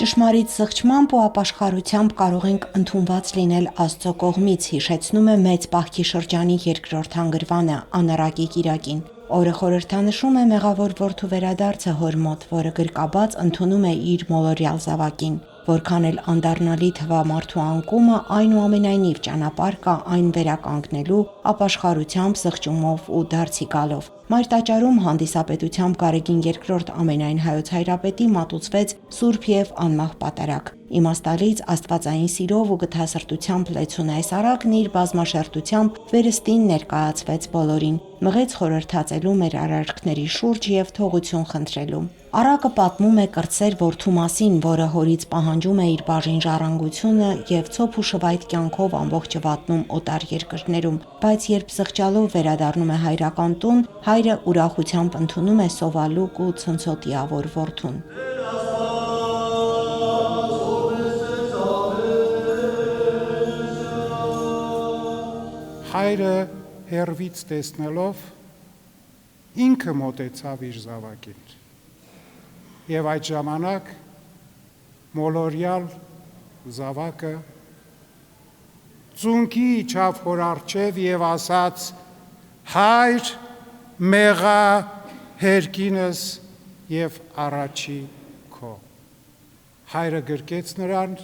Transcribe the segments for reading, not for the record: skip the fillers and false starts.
Ճշմարիտ զղջմամբ ու ապաշխարությամբ կարող ենք ընդունված լինել Աստծո կողմից, հիշեցնում է մեծ պահքի շրջանի երկրորդ հանգրվանը անառակի կիրակին։ Օրը խորհրդանշում է մեղավոր որդու վերադարձը հոր մոտ, որը գրկաբաց ընդունում է իր մոլորյալ զավակին։ Որքան էլ անդառնալի թվա մարդու անկումը, այնուամենայնիվ ճանապարհ կա այն վերականգնելու ապաշխարությամբ, զղջումով ու դարձի գալով։ Մայր տաճարում հանդիսապետությամբ Գարեգին II ամենայն Հայոց Հայրապետի մատուցվեց սուրբ և անմահ պատարագ։ Իմաստալից, աստվածային սիրով ու գթասրտությամբ լեցուն այս արակն իր բազմաշերտությամբ վերստին ներկայացվեց բոլորին, մղեց խորհրդածելու մեր արարքների շուրջ և թողություն խնդրելու։ Արակը պատմում է կրտսեր որդու մասին, որը հորից պահանջում է իր բաժին ժառանգությունը և ցոփ ու շվայտ կյանքով ամբողջը վատնում օտար երկրներում, բայց երբ զղջալով վերադառնում է հայրական տուն, հայրը ուրախությամբ ընդունում է սովալուկ ու ցնցոտիավոր որդուն։ Հայրը հեռվից տեսնելով ինքը մոտեցավ իր զավակին եւ այդ ժամանակ մոլորյալ զավակը ծունկի իջավ հոր առջև եւ ասաց. «Հայր, մեղա հերկինս եւ առաջի քո»։ Հայրը գրկեց նրան,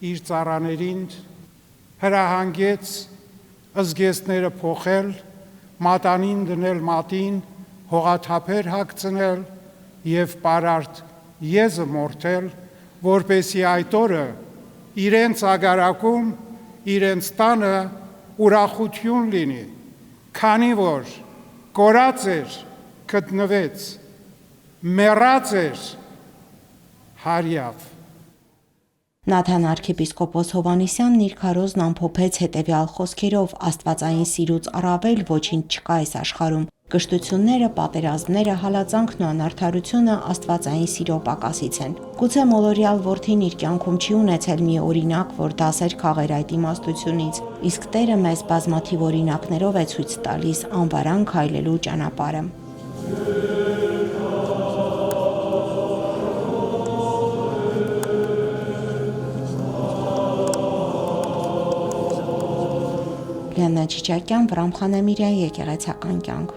իր ծառաներին հրահանգեց զգեստները փոխել, մատանին դնել մատին, հողաթափեր հագցնել եւ պարարտ եզը մորթել, որպեսի այդ օրը իրենց ագարակում, իրենց տանը ուրախություն լինի, քանի որ կորած էր, գտնվեց, մեռած էր, հարյավ։ Նաթան arczepiskopos Հովհաննիսյանն իր քարոզն ամփոփեց հետևյալ խոսքերով. Աստվածային սիրուց առավել ոչինչ չկա այս աշխարհում։ Կշտությունները, պատերազմները, հալածանքն ու անարդարությունը աստվածային սիրո պակասից են։ Գուցե մոլորյալ որդին իր կյանքում չի ունեցել մի օրինակ, որ դասեր քաղեր այդ իմաստությունից, իսկ Տերը մեզ բազմաթիվ օրինակներով է ցույց տալիս անվարան քայլելու ճանապարհը։ Լիաննա Չիչակյան, Վրամ Խանեմիրյան, եկեղեցական կյանք։